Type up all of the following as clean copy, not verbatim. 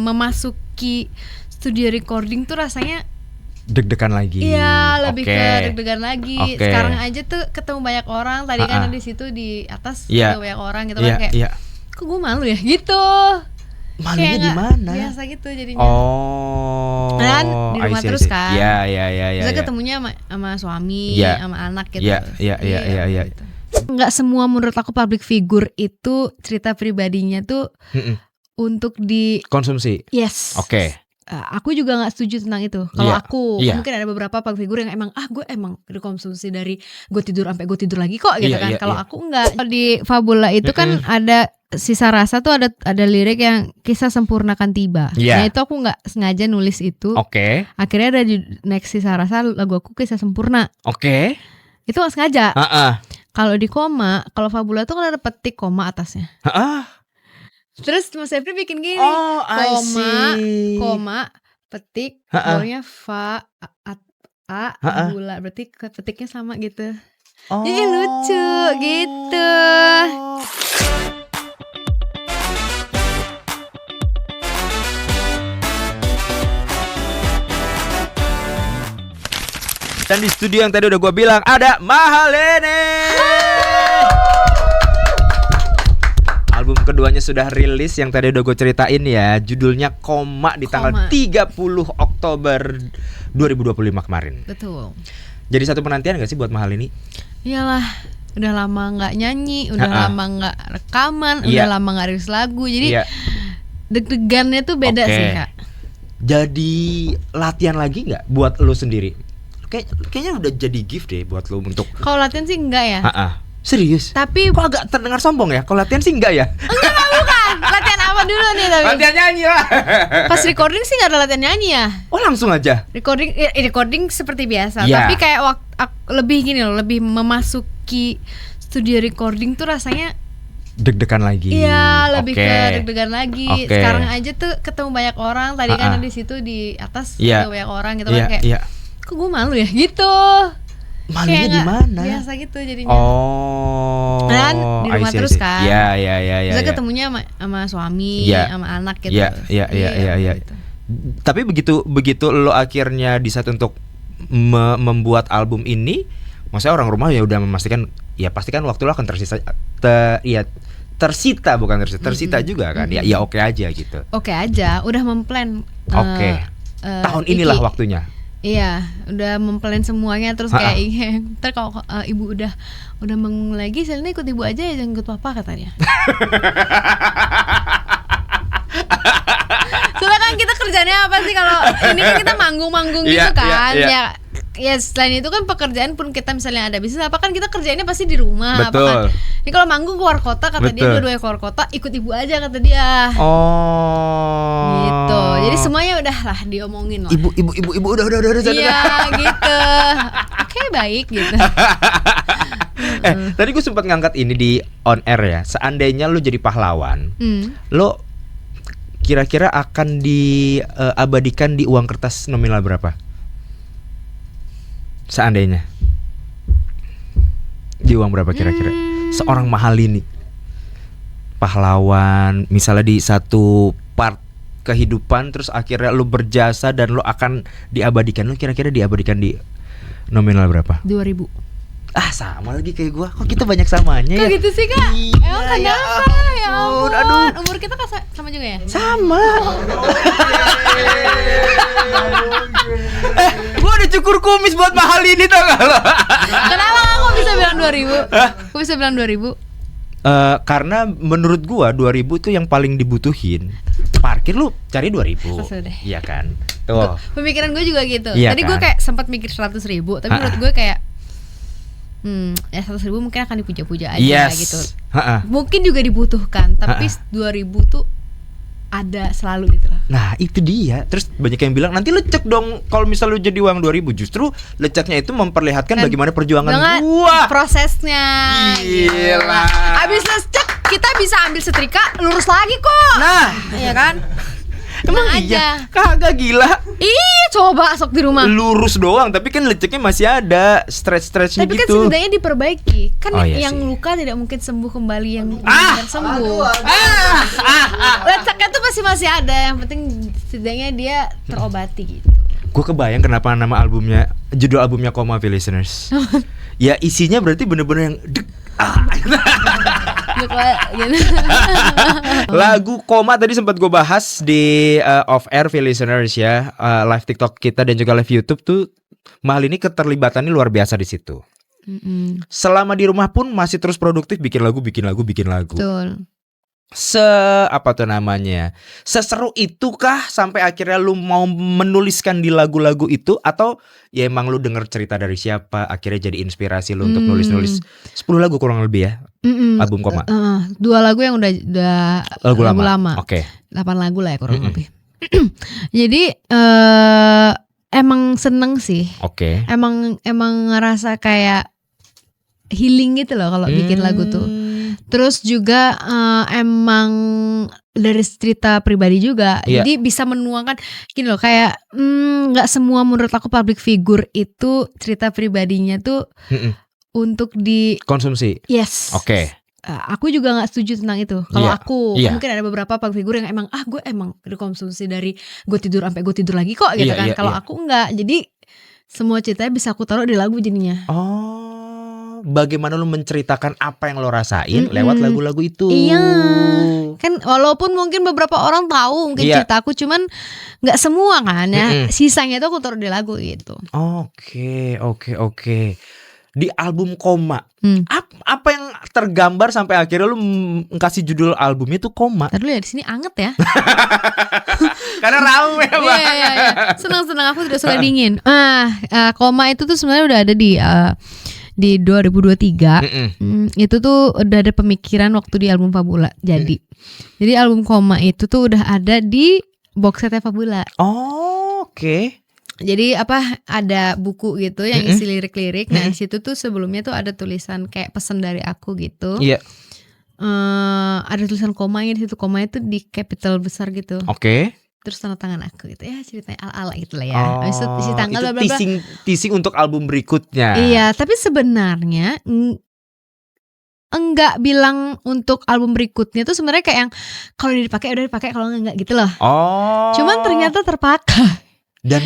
memasuki studio recording tuh rasanya deg-degan lagi. Iya, lebih ke deg-degan lagi. Sekarang aja tuh ketemu banyak orang. Tadi kan di situ di atas ketemu banyak orang gitu kan kayak kok gue malu ya gitu. Malunya di mana? Biasa gitu jadinya. Dan di rumah terus kan. Iya. Bisa ketemunya sama suami, sama anak gitu. Iya. Gitu. Nggak semua menurut aku public figure itu cerita pribadinya tuh untuk di konsumsi. Yes. Oke. Aku juga nggak setuju tentang itu. Kalau aku mungkin ada beberapa public figure yang emang gue emang dikonsumsi dari gue tidur sampai gue tidur lagi kok gitu kan. Kalau aku enggak. Di Fabula itu kan ada Sisa Rasa tuh ada lirik yang kisah sempurnakan tiba. Nah itu aku nggak sengaja nulis itu. Akhirnya ada di next Sisa Rasa lagu aku kisah sempurna. Itu nggak sengaja. Kalau di koma, kalau Fabula tuh kan ada petik koma atasnya. Terus Mas Efri bikin gini, koma, petik, bawahnya fa, a, bula, berarti petiknya sama gitu. Jadi lucu gitu. Dan di studio yang tadi udah gue bilang ada Mahalini. Album keduanya sudah rilis yang tadi udah gue ceritain ya. Judulnya Koma di tanggal 30 Oktober 2025 kemarin. Betul. Jadi satu penantian gak sih buat Mahalini? Iyalah, udah lama gak nyanyi, udah lama gak rekaman, udah lama gak rilis lagu. Jadi deg-degannya tuh beda sih Kak. Jadi latihan lagi gak buat lo sendiri? Kayaknya udah jadi gift deh buat lo untuk. Kalau latihan sih enggak ya. Serius? Tapi kok agak terdengar sombong ya? Kalau latihan sih enggak ya? Enggak, bukan. Latihan apa dulu nih tapi? Latihan nyanyi lah. Pas recording sih enggak ada latihan nyanyi ya. Oh langsung aja? Recording seperti biasa. Tapi kayak lebih gini loh, lebih memasuki studio recording tuh rasanya deg-degan lagi. Iya, lebih ke deg-degan lagi. Sekarang aja tuh ketemu banyak orang. Tadi kan di situ di atas ketemu banyak orang gitu kan kayak kok gue malu ya gitu. Malunya di mana? Biasa gitu jadinya. Dan di rumah terus kan. Iya. Bisa ketemunya sama suami, sama anak gitu. Iya. Gitu. Tapi begitu lo akhirnya decide untuk membuat album ini, maksudnya orang rumah ya udah memastikan ya pastikan waktu lo akan tersita juga kan. Ya oke aja gitu. Oke aja, udah memplan. Tahun inilah waktunya. Iya, udah memplan semuanya terus kayak ntar kalau ibu udah bangun lagi, Selina ikut ibu aja ya, jangan ikut papa katanya. Soalnya kan kita kerjanya apa sih kalau ini kan kita manggung-manggung gitu kan. Ya selain itu kan pekerjaan pun kita misalnya ada bisnis apa kan kita kerjainnya pasti di rumah. Betul. Apa kan. Ini kalau manggung keluar kota kata dia, dua-duanya keluar kota, ikut ibu aja kata dia. Gitu. Jadi semuanya udah lah diomongin lah. Ibu udah. Iya gitu. Oke, baik gitu. Tadi gue sempat ngangkat ini di on air ya. Seandainya lo jadi pahlawan, lo kira-kira akan diabadikan di uang kertas nominal berapa? Seandainya di uang berapa kira-kira? Seorang Mahalini pahlawan, misalnya di satu part kehidupan terus akhirnya lu berjasa dan lu akan diabadikan, lu kira-kira diabadikan di nominal berapa? 2.000. Sama lagi kayak gua. Kok kita banyak samanya ya? Kok gitu sih Kak? Emang kenapa? Ya ampun. Aduh. Umur kita kan sama juga ya? Sama. Gua udah cukur kumis buat Mahalini tau gak lo? Kenapa kok bisa bilang 2.000? Kok bisa bilang 2.000? Karena menurut gua 2.000 tuh yang paling dibutuhin. Parkir lu cari 2.000. Iya kan? Tuh. Pemikiran gue juga gitu. Iya Tadi kan? gue kayak sempat mikir 100.000, tapi menurut gue kayak ya 100.000 mungkin akan dipuja-puja aja gitu. Mungkin juga dibutuhkan, tapi 2.000 tuh ada selalu gitu lah. Nah itu dia. Terus banyak yang bilang nanti lecek dong kalau misal lu jadi uang 2.000. Justru leceknya itu memperlihatkan bagaimana perjuangan gua. Prosesnya. Gila. Abis lecek kita bisa ambil setrika lurus lagi kok. Nah iya kan? Emang aja. Kagak gila. Iya coba sok di rumah. Lurus doang, tapi kan leceknya masih ada stretch-stretchnya gitu. Tapi kan setidaknya diperbaiki. Kan yang luka tidak mungkin sembuh kembali yang sembuh. Leceknya tuh masih ada. Yang penting setidaknya dia terobati gitu. Gue kebayang kenapa nama judul albumnya Koma, listeners. Ya isinya berarti bener-bener yang lagu Koma tadi sempat gue bahas di off air, listeners ya, live TikTok kita dan juga live YouTube tuh. Mahal ini keterlibatannya luar biasa di situ. Selama di rumah pun masih terus produktif bikin lagu. Betul. Seseru itukah sampai akhirnya lu mau menuliskan di lagu-lagu itu, atau ya emang lu denger cerita dari siapa akhirnya jadi inspirasi lu untuk nulis 10 lagu kurang lebih ya. Album Koma. 2 lagu yang udah lagu lama. Oke. 8 lagu lah ya kurang lebih. Jadi emang seneng sih. Oke. Emang ngerasa kayak healing gitu loh kalau bikin lagu tuh. Terus juga emang dari cerita pribadi juga. Jadi bisa menuangkan gini loh, kayak gak semua menurut aku public figure itu cerita pribadinya tuh untuk dikonsumsi. Yes. Oke. Aku juga gak setuju tentang itu. Kalau aku mungkin ada beberapa public figure yang emang gue emang dikonsumsi dari gue tidur sampai gue tidur lagi kok gitu kan. Kalau aku enggak. Jadi semua ceritanya bisa aku taruh di lagu jadinya. Bagaimana lu menceritakan apa yang lo rasain lewat lagu-lagu itu. Iya. Kan walaupun mungkin beberapa orang tahu mungkin cerita aku, cuman gak semua kan ya. Sisanya itu aku taruh di lagu gitu. Oke. Di album Koma, apa yang tergambar sampai akhirnya lu kasih judul albumnya tuh Koma? Ntar dulu ya, di sini anget ya. Karena rame banget. Iya. Senang-senang, aku tidak suka dingin. Koma itu tuh sebenarnya udah ada di 2023. Itu tuh udah ada pemikiran waktu di album Fabula. Jadi album Koma itu tuh udah ada di box setnya Fabula. Oke. Jadi ada buku gitu yang isi lirik-lirik. Nah di situ tuh sebelumnya tuh ada tulisan kayak pesan dari aku gitu. Iya. Ada tulisan komanya di situ. Komanya tuh di capital besar gitu. Oke. Terus tanda tangan aku gitu ya, ceritanya ala-ala gitu lah ya. Habis itu isi tanggal itu teasing untuk album berikutnya. Iya, tapi sebenarnya enggak bilang untuk album berikutnya tuh sebenarnya kayak yang kalau dipakai udah dipakai, kalau enggak gitu loh. Cuman ternyata terpakai. Dan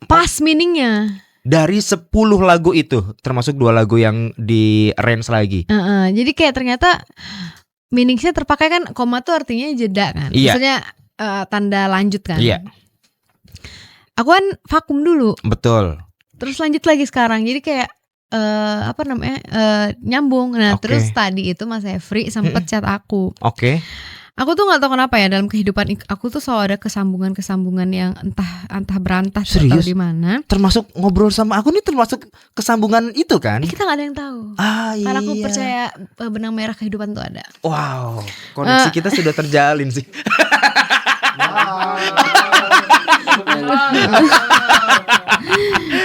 pas meaningnya. Dari 10 lagu itu termasuk 2 lagu yang di arrange lagi. Jadi kayak ternyata meaningnya terpakai kan. Koma tuh artinya jeda kan. Maksudnya tanda lanjut kan. Aku kan vakum dulu. Betul. Terus lanjut lagi sekarang. Jadi kayak nyambung. Nah terus tadi itu Mas Efri sempet chat aku. Aku tuh nggak tahu kenapa ya, dalam kehidupan aku tuh selalu ada kesambungan yang entah berantah atau di mana. Termasuk ngobrol sama aku nih termasuk kesambungan itu kan? Kita nggak ada yang tahu. Karena aku percaya benang merah kehidupan tuh ada. Wow, koneksi kita sudah terjalin sih.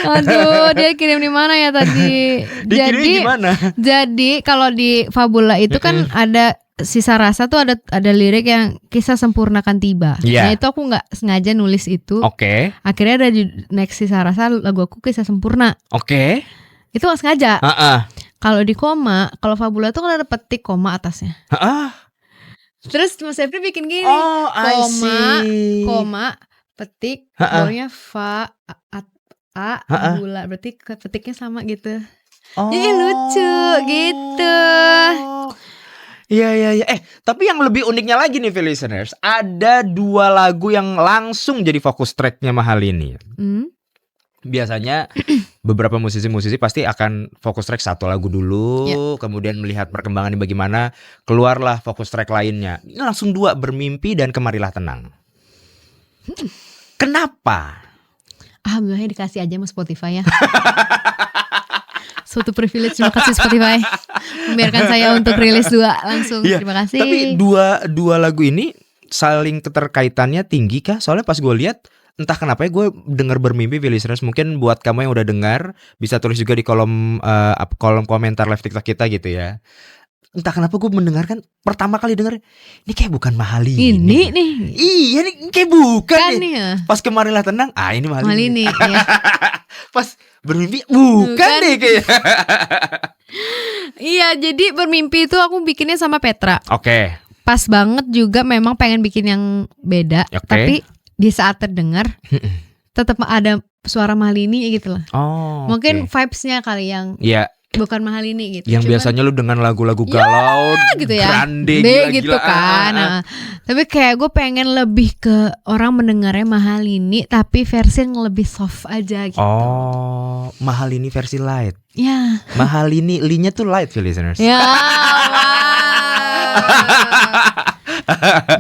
Aduh, dia kirim di mana ya tadi? Jadi kalau di Fabula itu kan ada Sisa Rasa tuh ada lirik yang kisah sempurnakan tiba. Nah itu aku nggak sengaja nulis itu. Akhirnya ada di next Sisa Rasa lagu aku Kisah Sempurna. Itu nggak sengaja. Kalau di Koma, kalau Fabula tuh kan ada petik koma atasnya. Terus Mas Efri bikin gini, koma, petik, bawahnya fa, a, bula, berarti petiknya sama gitu. Jadi lucu gitu. Iya. Tapi yang lebih uniknya lagi nih listeners, ada 2 lagu yang langsung jadi fokus tracknya Mahal ini. Biasanya beberapa musisi-musisi pasti akan fokus track 1 lagu dulu, kemudian melihat perkembangannya bagaimana, keluarlah fokus track lainnya. Ini langsung 2, Bermimpi dan Kemarilah Tenang. Kenapa? Alhamdulillah dikasih aja sama Spotify ya. Suatu privilege, terima kasih Spotify membiarkan saya untuk rilis 2 langsung. Terima kasih. Tapi dua lagu ini saling keterkaitannya tinggi kah? Soalnya pas gue lihat, entah kenapa ya gue denger Bermimpi, listeners, mungkin buat kamu yang udah dengar bisa tulis juga di kolom komentar live TikTok kita gitu ya. entah kenapa gue mendengarkan pertama kali denger ini kayak bukan Mahalini. Ini nih. Iya nih kayak bukan kan nih. Ya. Pas Kemarilah Tenang, ini Mahalini. Ya. Pas Bermimpi bukan deh kayak. Iya, jadi Bermimpi itu aku bikinnya sama Petra. Oke. Pas banget juga, memang pengen bikin yang beda. Tapi di saat terdengar tetap ada suara Mahalini gitu lah. Mungkin vibes-nya kali yang bukan Mahalini gitu. Yang biasanya lu dengan lagu-lagu galau gitu ya, grande gitu kan. Nah, tapi kayak gue pengen lebih ke orang mendengarnya Mahalini tapi versi yang lebih soft aja gitu. Mahalini versi light. Ya. Mahalini linya tuh light, listeners. Ya.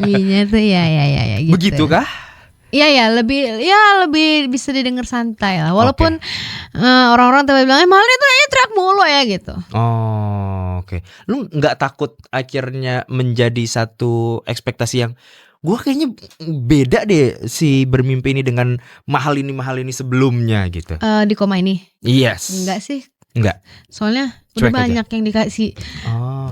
Linya tuh ya gitu. Begitu kah? Iya lebih bisa didengar santai lah. Walaupun orang-orang tiba bilang Mahalini tuh teriak mulu ya gitu. Oke. Lu nggak takut akhirnya menjadi satu ekspektasi yang gue kayaknya beda deh si Bermimpi ini dengan Mahalini sebelumnya gitu? Di Koma ini? Yes. Enggak sih. Enggak. Soalnya cuek udah banyak aja. Yang dikasih.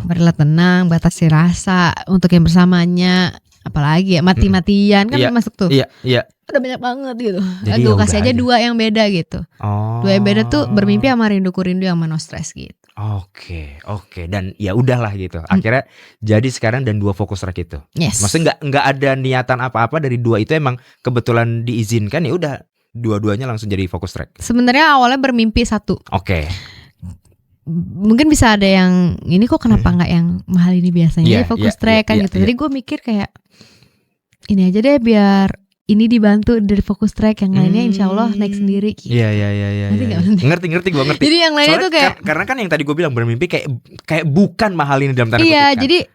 Marilah Tenang, Batasi Rasa, Untuk Yang Bersamanya. Apalagi ya mati-matian kan masuk tuh. Iya. Udah banyak banget gitu. Jadi Aduh kasih aja 2 yang beda gitu. 2 yang beda tuh Bermimpi sama Rinduku Rindu yang No Stress gitu. Oke. Dan ya udahlah gitu. Akhirnya jadi sekarang dan 2 fokus track itu. Yes. Maksudnya nggak ada niatan apa-apa dari 2 itu, emang kebetulan diizinkan ya udah dua-duanya langsung jadi fokus track. Sebenarnya awalnya Bermimpi 1. Oke. Mungkin bisa ada yang ini kok kenapa nggak yang Mahalini biasanya fokus track kan gitu. Jadi gue mikir kayak ini aja deh biar ini dibantu dari fokus track, yang lainnya insya Allah naik sendiri gitu. Iya. Ngerti gue ngerti. Jadi yang lainnya tuh kayak karena kan yang tadi gue bilang Bermimpi kayak bukan Mahalini dalam tanda kutip. Iya, jadi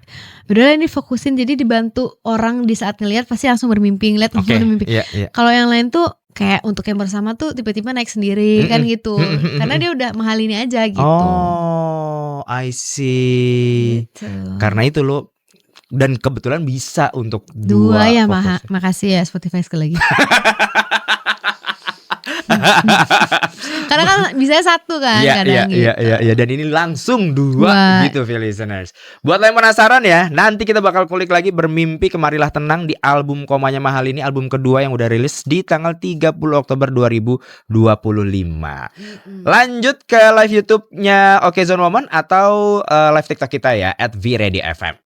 udahlah ini fokusin, jadi dibantu orang di saat ngelihat pasti langsung bermimpi, ngeliat langsung bermimpi. Kalau yang lain tuh kayak Untuk Yang Bersama tuh tiba-tiba naik sendiri kan gitu. Karena dia udah Mahalini aja gitu. I see. Gitu. Karena itu lo. Dan kebetulan bisa untuk 2 ya. Makasih ya Spotify sekali lagi. Karena kan bisa 1 kan kadang gitu. Iya. Dan ini langsung 2 gitu, listeners. Buat yang penasaran ya, nanti kita bakal kulik lagi Bermimpi Kemarilah Tenang di album Komanya Mahalini, album kedua yang udah rilis di tanggal 30 Oktober 2025. Lanjut ke live YouTube-nya Okezone Woman atau live TikTok kita ya @VReadyFM.